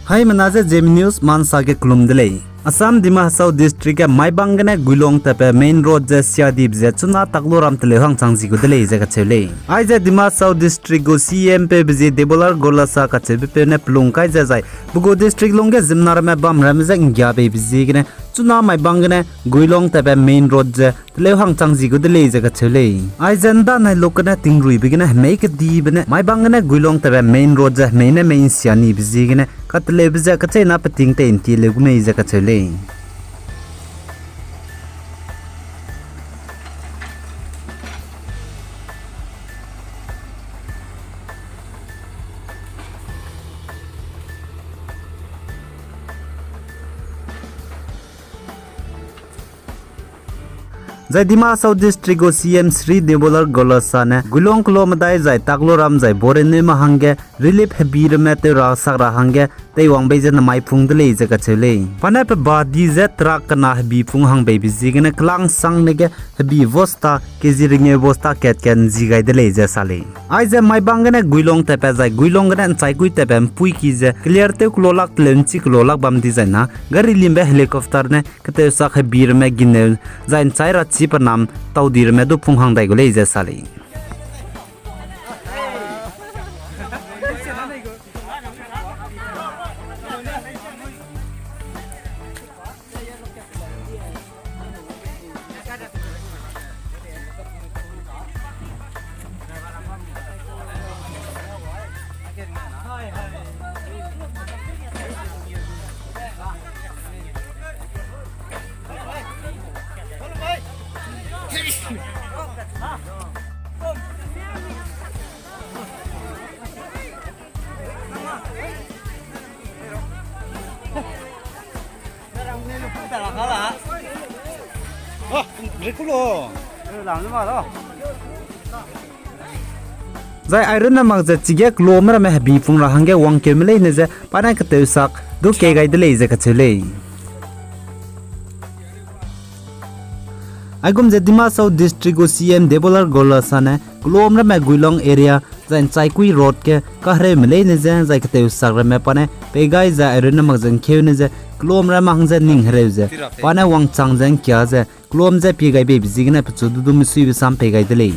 Hai manaje Zeme News mansage klumdele. Assam Dima South District ke Maibang ne Guilong tepe main road je siadib je chuna takloram tele hang changji go dele je ka chele. Ai je Dima South District go CEM Debolal Gorlosa ka chebe pe ne plung kai je jai. Bugo district longe zimnar me bam ramza ingya be bizi ne chuna Maibang ne Guilong tepe main road je tele hang changji go dele je ka chele. Ai janda na lokana tingrui bigina make di bene Maibang ne Guilong tepe main road je main siani bizi ne katle biza ka chena pating te inti legume je ka chele. Zai Dima South District go CEM Debolal Gorlosa ne Guilong Klomdai zai takloram zai borene mahange relief hebir me te ra sakra hange te wang beje na mai phung dele je ka chele pane pe ba di je trak na bi phung hang be bi ne klang sang ne ge bi vosta ke jiringe vosta ket ken ji gai dele je sale ai je mai bang ne Guilong te pe zai Guilong ne chai kui te pem pui ki je clear te klolak tlenchi klolak bam di zai na gari limbe helicopter ne kete sa hebir me gine zain chai ra chi pa nam taudir me du phung hang dai go le je sale Zai iron na magza chige klomra me bi phung ra hange wang kemle ne je pana ka te sak du ke gai de le je ka chele agum je Dima South District go CEM Debolal Gorlosa ne klomra me Guilong area zain chai kui road ke ka hre mele ne je zai ka te sak ra me pane pe gai za iron na magza kheu ne je klomra ma hang je ning hre je pana wang chang jang kya je klom je pi gai be bi ne pchu du mi sui sam pe gai de le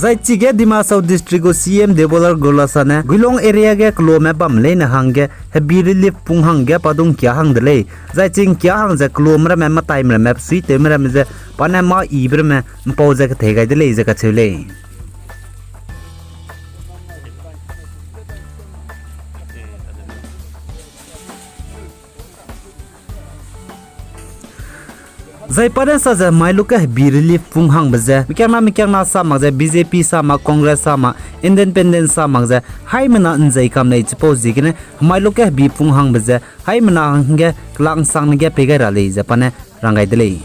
Zai chige Dima South District go CEM Debolal Gorlosa ne Guilong area ge klome bam le na hange hebi relief pung hange padung kya hang dele zai ching kya hang je klomra me ma time map sui temra me je panama ibr me pau je ka thega dele je ka chele Zai pada saja mailuka birili pung hang baze mikirna sa magze BJP sa ma Congress sa ma independent sa magze hai mana nzai kam nei chipo zigine mailuka bi pung hang baze hai mana hange klang sang nge pega ra le japane rangai dele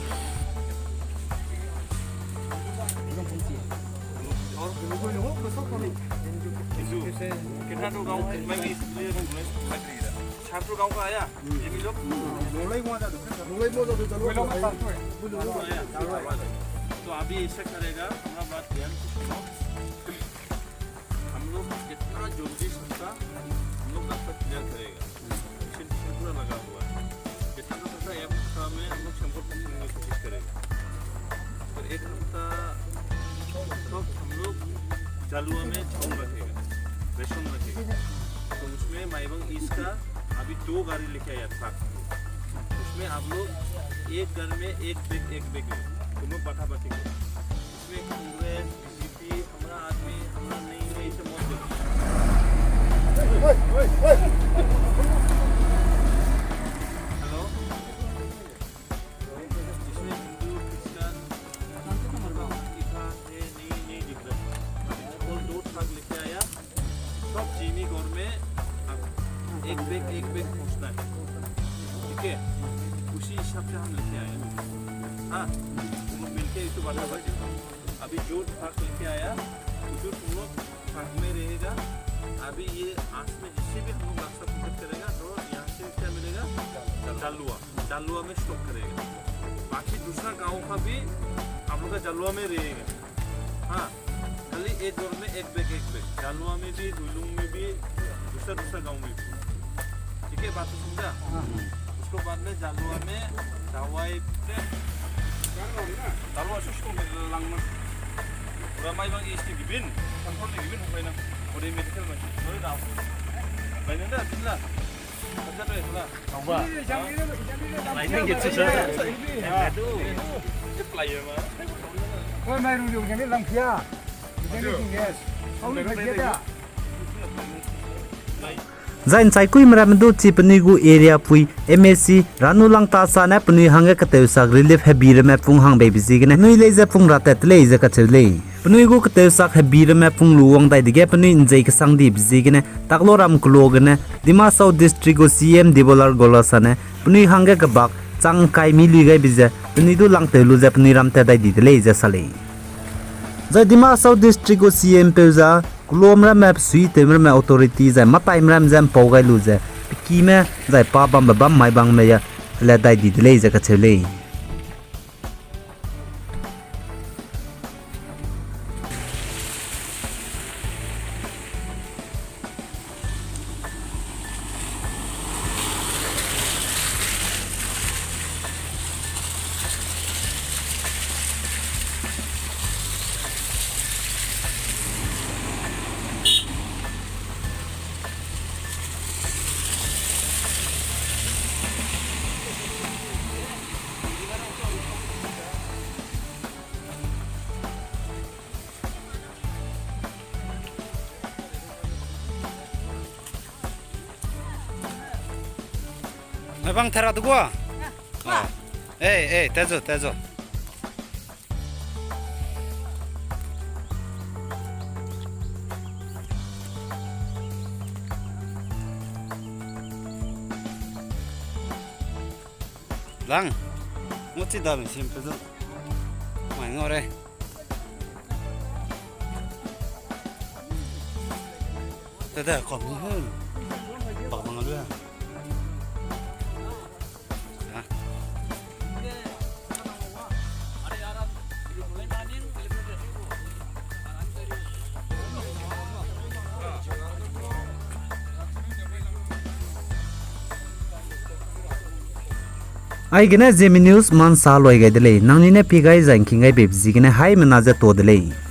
तो अभी ऐसा करेगा हमारा बात ध्यान हम लोग जितना जल्दी सकता हम लोग रास्ता क्लियर करेगा पूरा लगा हुआ है जितना सकता एक हफ्ता में हम लोग शंकर पहुंचने की कोशिश करेंगे और एक हफ्ता तो हम लोग जालुआ में छाऊं रखेगा रेशम रखेगा तो उसमें माइबंग ईस्ट का अभी 2 गाड़ी लेके आया था उसमें आप लोग एक घर में एक बैग दोनों पाठापाठी को इसमें कांग्रेस बीजेपी हमारा आदमी हमारा नहीं ऐसे मौत हेलो इसमें हिंदू क्रिश्चियन नहीं दिख रहा और 2 ट्रक लेके आया सब चीनी गौर में एक बैग पहुँचता है ठीक है उसी हिसाब से हम लेके आए हाँ तुम लोग मिलके इसे बात अभी जो ट्रक लेके आया जो तुम लोग ट्रक में रहेगा अभी ये आस में जिससे भी हम लोग रास्ता पकड़ करेगा तो यहाँ से क्या मिलेगा जालुआ में स्टॉप करेगा बाकी दूसरा गांव का भी आप लोग का जालुआ में रहेगा हाँ खाली एक जोर में एक बैग जालुआ में भी दुलुंग में भी दूसरा गांव में भी ठीक है बात समझा उसको बाद में जालुआ में दवाई पे जालुआ सुसको में लांगना पूरा Maibang east given control given हो ना बड़ी मेडिकल में बड़ी दाव बाइने दा बिला अच्छा तो है गांवा लाइने गेट से aduh player mah Ôi mai rung rung cái lăng kia. Cái này cũng yes. Không được cái kia. zain chai kui mram du chi pni gu area pui MSC ranu lang ta sa na pni hanga ka te sak relief habir me pung hang be bisi gane nui le za pung ratet le za ka chele pni gu ka te sak habir me pung luwang dai dige pni injai ka sang di bisi gane takloram klo gane dima south district go CEM Debolal Gorlosa ne pni hanga ka bak chang kai mi li gai biza pni du lang te lu za pni ram te dai di le za sale za dima south district go CEM pe za kulomra map sui temra ma authority za matai mram jam pogai lu za ki me za pa bam bam mai bang me ya la dai di le za ka chele Maibang thara du gua tezo lang ngoti da mi sim pezo mai ngore tada kom ni hơn bak mang lu ai gena Zeme news man sa loi ga dele nang ni ne pigai jang kingai be bji gena hai mena ja to dele